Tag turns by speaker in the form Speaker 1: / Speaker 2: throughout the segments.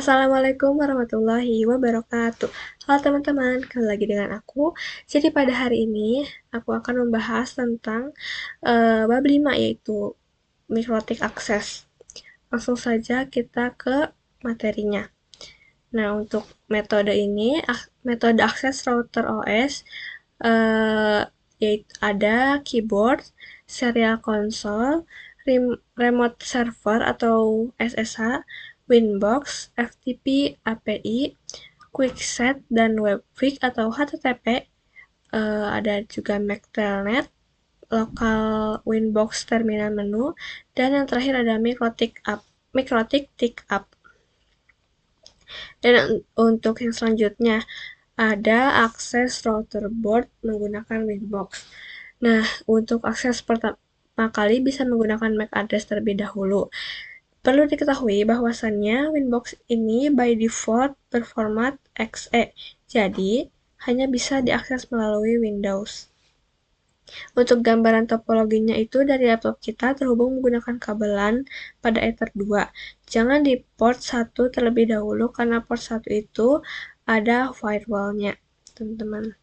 Speaker 1: Assalamualaikum warahmatullahi wabarakatuh. Halo teman-teman, kembali lagi dengan aku. Jadi pada hari ini aku akan membahas tentang bab 5 yaitu mikrotik akses. Langsung saja kita ke materinya. Nah, untuk metode ini, metode akses router OS yaitu ada keyboard, serial console, remote server atau SSH, Winbox, FTP API, Quickset, dan Webquick atau HTTP. Ada juga MAC Telnet, lokal Winbox terminal menu, dan yang terakhir ada Mikrotik Tick Up. Dan untuk yang selanjutnya ada akses router board menggunakan Winbox. Nah, untuk akses pertama kali bisa menggunakan MAC address terlebih dahulu. Perlu diketahui bahwasannya Winbox ini by default berformat .exe, jadi hanya bisa diakses melalui Windows. Untuk gambaran topologinya itu dari laptop kita terhubung menggunakan kabelan pada Ether 2. Jangan di port 1 terlebih dahulu karena port 1 itu ada firewall-nya, teman-teman.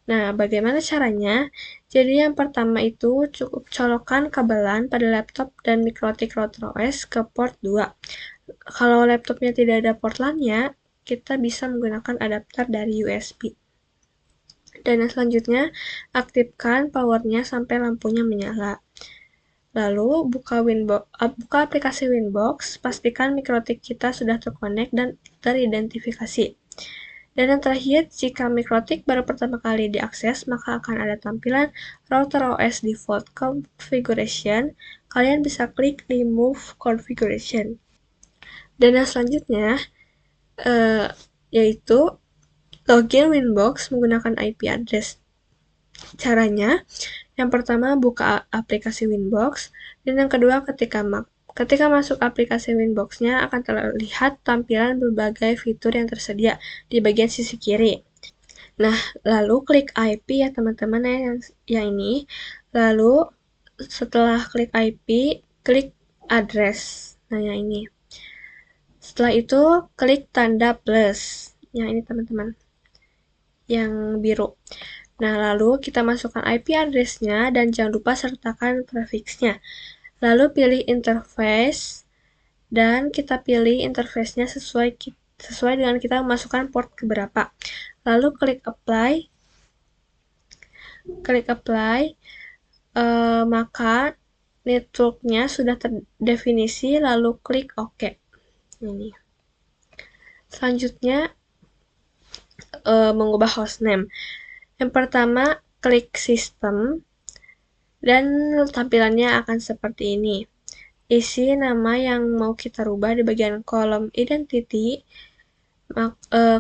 Speaker 1: Nah, bagaimana caranya? Jadi yang pertama itu cukup colokan kabelan pada laptop dan mikrotik router OS ke port 2. Kalau laptopnya tidak ada port LAN-nya, kita bisa menggunakan adapter dari USB. Dan yang selanjutnya, aktifkan powernya sampai lampunya menyala. Lalu, buka aplikasi Winbox, pastikan mikrotik kita sudah terkonek dan teridentifikasi. Dan yang terakhir, jika mikrotik baru pertama kali diakses, maka akan ada tampilan Router OS Default Configuration. Kalian bisa klik Remove Configuration. Dan yang selanjutnya, yaitu login Winbox menggunakan IP address. Caranya, yang pertama buka aplikasi Winbox, dan yang kedua ketika masuk aplikasi Winbox-nya akan terlihat tampilan berbagai fitur yang tersedia di bagian sisi kiri. Nah, lalu klik IP ya teman-teman yang ini. Lalu setelah klik IP, klik address. Nah, yang ini. Setelah itu klik tanda plus. Yang ini teman-teman. Yang biru. Nah, lalu kita masukkan IP address-nya dan jangan lupa sertakan prefix-nya. Lalu pilih interface dan kita pilih interface-nya sesuai dengan kita memasukkan port keberapa. Lalu klik apply. Maka network-nya sudah terdefinisi, lalu klik OK. Ini. Selanjutnya mengubah hostname. Yang pertama, klik sistem dan tampilannya akan seperti ini. Isi nama yang mau kita rubah di bagian kolom identity,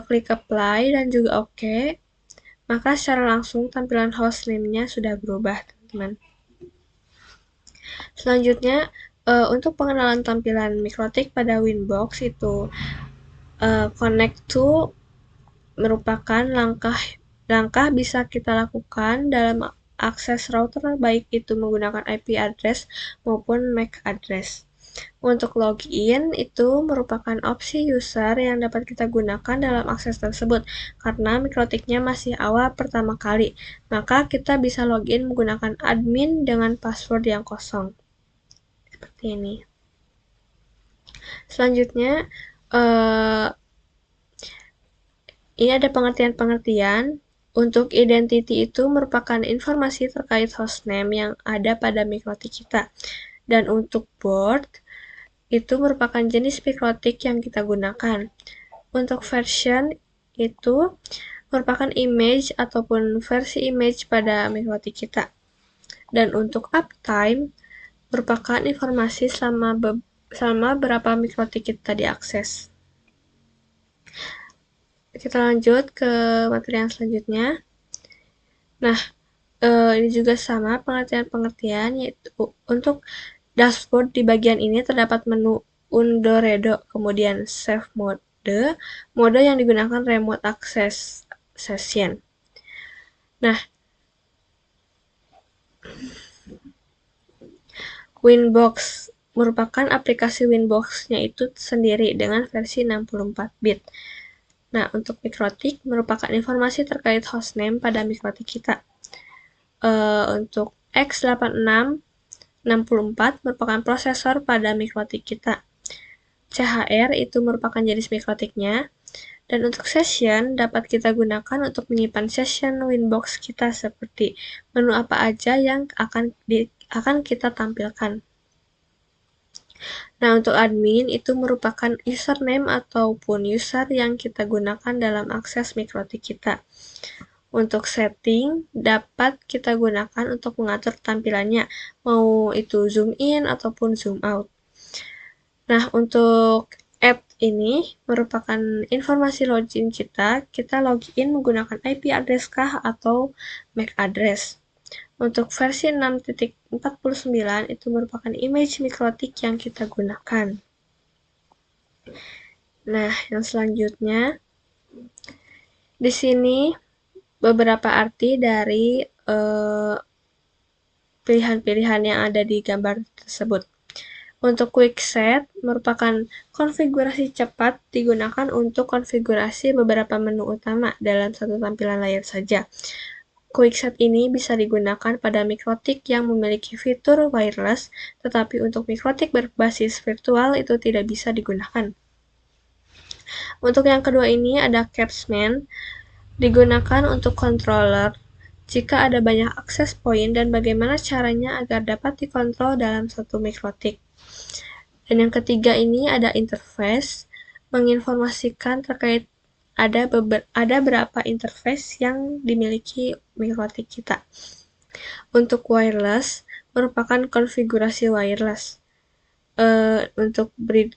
Speaker 1: klik apply dan juga OK. Maka secara langsung tampilan hostname-nya sudah berubah, teman-teman. Selanjutnya, untuk pengenalan tampilan mikrotik pada Winbox itu connect to merupakan langkah bisa kita lakukan dalam akses router baik itu menggunakan IP address maupun MAC address. Untuk login itu merupakan opsi user yang dapat kita gunakan dalam akses tersebut karena mikrotiknya masih awal pertama kali. Maka kita bisa login menggunakan admin dengan password yang kosong. Seperti ini. Selanjutnya, ini ada pengertian-pengertian. Untuk identity itu merupakan informasi terkait hostname yang ada pada mikrotik kita. Dan untuk board, itu merupakan jenis mikrotik yang kita gunakan. Untuk version, itu merupakan image ataupun versi image pada mikrotik kita. Dan untuk uptime, merupakan informasi selama berapa mikrotik kita diakses. Kita lanjut ke materi yang selanjutnya. Nah, ini juga sama pengertian-pengertian, yaitu untuk dashboard di bagian ini terdapat menu undo redo, kemudian save mode yang digunakan remote access session. Nah, Winbox merupakan aplikasi Winbox-nya itu sendiri dengan versi 64 bit. Nah, untuk mikrotik merupakan informasi terkait hostname pada mikrotik kita. Untuk x8664 merupakan prosesor pada mikrotik kita. CHR itu merupakan jenis mikrotiknya. Dan untuk session dapat kita gunakan untuk menyimpan session Winbox kita seperti menu apa aja yang akan kita tampilkan. Nah, untuk admin itu merupakan username ataupun user yang kita gunakan dalam akses mikrotik kita. Untuk setting dapat kita gunakan untuk mengatur tampilannya, mau itu zoom in ataupun zoom out. Nah, untuk add ini merupakan informasi login kita login menggunakan IP address kah atau MAC address. Untuk versi 6.49 itu merupakan image mikrotik yang kita gunakan. Nah, yang selanjutnya di sini beberapa arti dari pilihan-pilihan yang ada di gambar tersebut. Untuk quick set merupakan konfigurasi cepat digunakan untuk konfigurasi beberapa menu utama dalam satu tampilan layar saja. Quick set ini bisa digunakan pada mikrotik yang memiliki fitur wireless, tetapi untuk mikrotik berbasis virtual itu tidak bisa digunakan. Untuk yang kedua ini ada capsman, digunakan untuk controller jika ada banyak akses point dan bagaimana caranya agar dapat dikontrol dalam satu mikrotik. Dan yang ketiga ini ada interface, menginformasikan terkait ada berapa interface yang dimiliki mikrotik kita. Untuk wireless merupakan konfigurasi wireless. Untuk bridge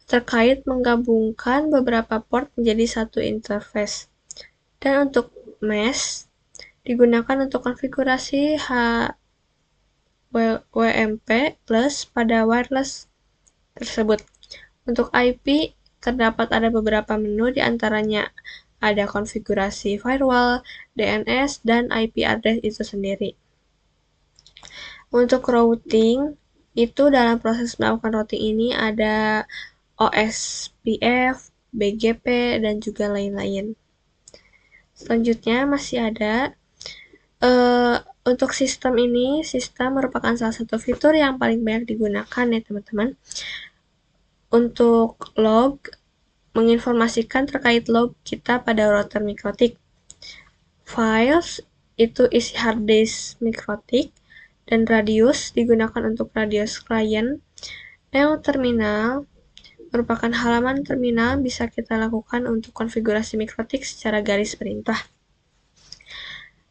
Speaker 1: terkait menggabungkan beberapa port menjadi satu interface. Dan untuk mesh digunakan untuk konfigurasi WMP plus pada wireless tersebut. Untuk IP terdapat ada beberapa menu, diantaranya ada konfigurasi firewall, DNS, dan IP address itu sendiri. Untuk routing, itu dalam proses melakukan routing ini ada OSPF, BGP, dan juga lain-lain. Selanjutnya masih ada untuk sistem ini, sistem merupakan salah satu fitur yang paling banyak digunakan ya teman-teman. Untuk log, menginformasikan terkait log kita pada router mikrotik. Files, itu isi hard disk mikrotik. Dan radius digunakan untuk radius klien. Neo terminal merupakan halaman terminal bisa kita lakukan untuk konfigurasi mikrotik secara garis perintah.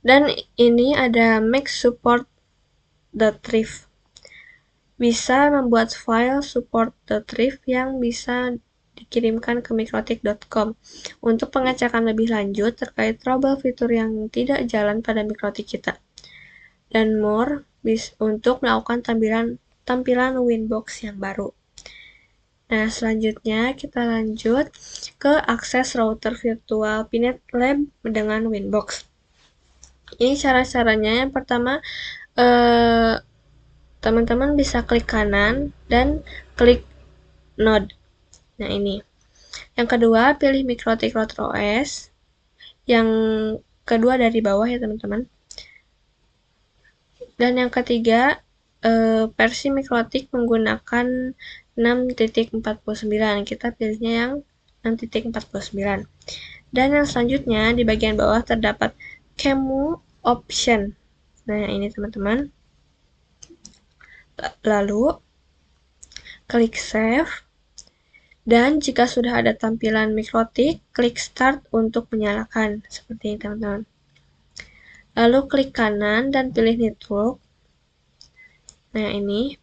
Speaker 1: Dan ini ada make support.rev. Bisa membuat file support.rev yang bisa dikirimkan ke mikrotik.com untuk pengecekan lebih lanjut terkait trouble fitur yang tidak jalan pada mikrotik kita. Dan more untuk melakukan tampilan Winbox yang baru. Nah, selanjutnya kita lanjut ke akses router virtual Pinet Lab dengan Winbox. Ini cara-caranya. Yang pertama, teman-teman bisa klik kanan dan klik node. Nah, ini. Yang kedua, pilih mikrotik router OS. Yang kedua dari bawah ya, teman-teman. Dan yang ketiga, versi mikrotik menggunakan 6.49. Kita pilihnya yang 6.49. Dan yang selanjutnya di bagian bawah terdapat QEMU option. Nah, ini teman-teman. Lalu klik save. Dan jika sudah ada tampilan mikrotik, klik start untuk menyalakan. Seperti ini teman-teman. Lalu klik kanan dan pilih network. Nah, ini.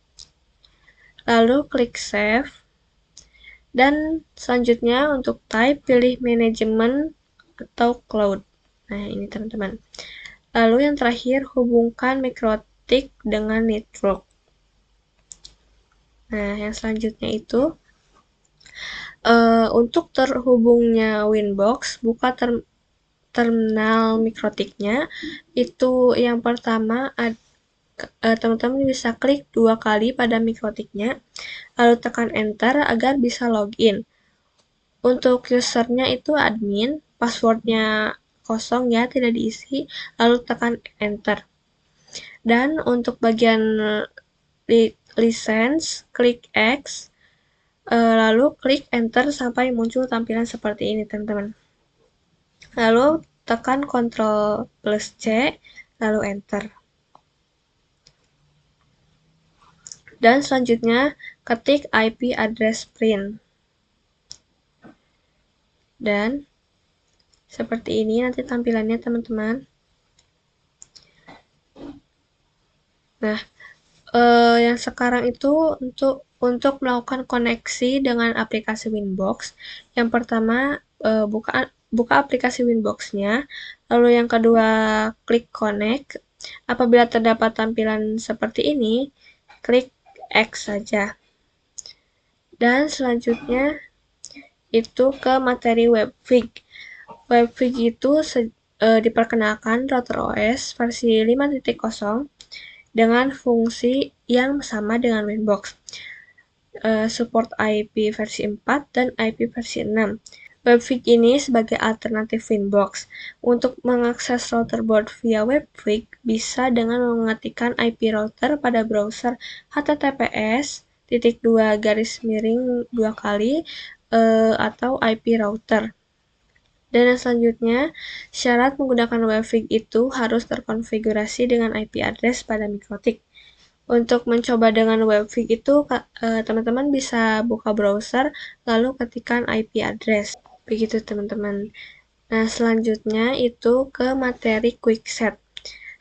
Speaker 1: Lalu klik save. Dan selanjutnya untuk type pilih manajemen atau cloud. Nah, ini teman-teman. Lalu yang terakhir hubungkan mikrotik dengan network. Nah, yang selanjutnya itu untuk terhubungnya Winbox, buka terminal mikrotiknya. Itu yang pertama teman-teman bisa klik 2 kali pada mikrotiknya, lalu tekan enter agar bisa login. Untuk usernya itu admin, passwordnya kosong ya, tidak diisi, lalu tekan enter. Dan untuk bagian license, klik X, lalu klik enter sampai muncul tampilan seperti ini, teman-teman. Lalu tekan Ctrl plus C, lalu enter. Dan selanjutnya ketik IP address print. Dan seperti ini nanti tampilannya, teman-teman. Nah, yang sekarang itu untuk melakukan koneksi dengan aplikasi Winbox. Yang pertama, buka aplikasi Winbox-nya, lalu yang kedua klik connect. Apabila terdapat tampilan seperti ini, klik X saja. Dan selanjutnya itu ke materi WebVig. WebVig itu diperkenalkan router OS versi 5.0 dengan fungsi yang sama dengan Winbox. Support IP versi 4 dan IP versi 6. WebVig ini sebagai alternatif Winbox. Untuk mengakses router board via WebVig bisa dengan mengetikkan IP router pada browser https://2 kali atau IP router. Dan yang selanjutnya, syarat menggunakan WebVig itu harus terkonfigurasi dengan IP address pada mikrotik. Untuk mencoba dengan WebVig itu, teman-teman bisa buka browser, lalu ketikkan IP address. Begitu, teman-teman. Nah, selanjutnya itu ke materi QuickSet.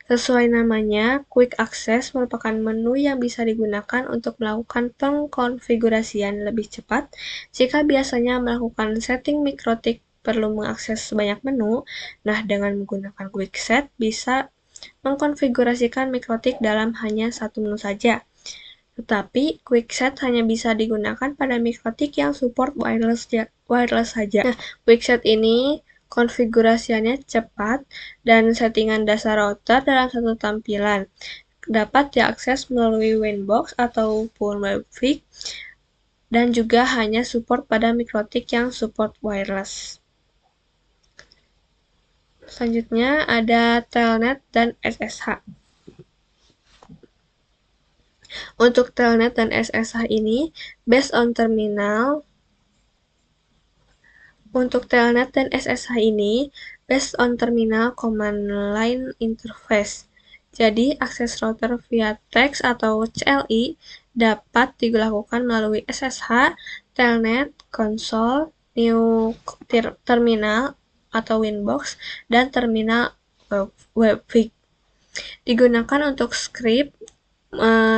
Speaker 1: Sesuai namanya, Quick Access merupakan menu yang bisa digunakan untuk melakukan pengkonfigurasian lebih cepat. Jika biasanya melakukan setting mikrotik perlu mengakses banyak menu, nah dengan menggunakan QuickSet bisa mengkonfigurasikan mikrotik dalam hanya satu menu saja. Tetapi, QuickSet hanya bisa digunakan pada mikrotik yang support wireless saja. Nah, QuickSet ini konfigurasiannya cepat dan settingan dasar router dalam satu tampilan. Dapat diakses melalui Winbox ataupun WebVig dan juga hanya support pada mikrotik yang support wireless. Selanjutnya ada Telnet dan SSH. Untuk Telnet dan SSH ini based on terminal. Untuk Telnet dan SSH ini based on terminal command line interface. Jadi, akses router via text atau CLI dapat dilakukan melalui SSH, Telnet, konsol, new terminal atau Winbox, dan terminal WebVig. Digunakan untuk script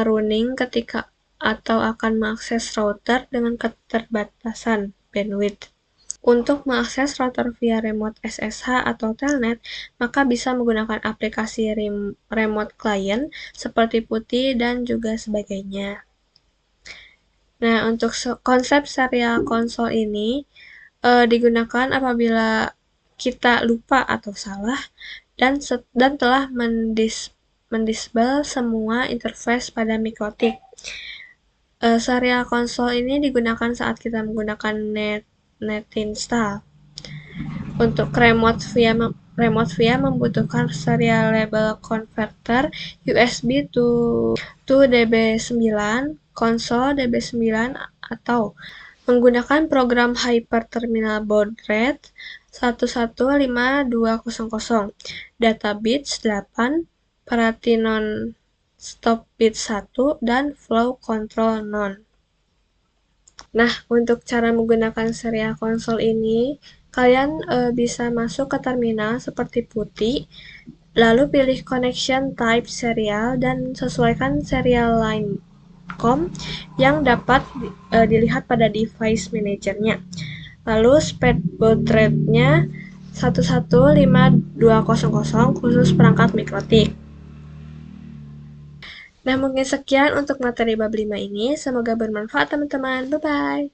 Speaker 1: running ketika atau akan mengakses router dengan keterbatasan bandwidth. Untuk mengakses router via remote SSH atau Telnet, maka bisa menggunakan aplikasi remote client seperti PuTTY dan juga sebagainya. Nah, untuk konsep serial konsol ini digunakan apabila kita lupa atau salah dan telah mendisable semua interface pada mikrotik. Serial konsol ini digunakan saat kita menggunakan NetInstall. Untuk remote via membutuhkan serial label converter USB to DB9, konsol DB9 atau menggunakan program Hyper Terminal Baud Rate 115200, data bits 8, parity non-stop bits 1, dan flow control non. Nah, untuk cara menggunakan serial konsol ini, kalian bisa masuk ke terminal seperti PuTTY, lalu pilih connection type serial dan sesuaikan serial line COM yang dapat dilihat pada device manajernya. Lalu speed baud rate-nya 115200 khusus perangkat mikrotik. Nah, mungkin sekian untuk materi bab 5 ini. Semoga bermanfaat, teman-teman. Bye-bye.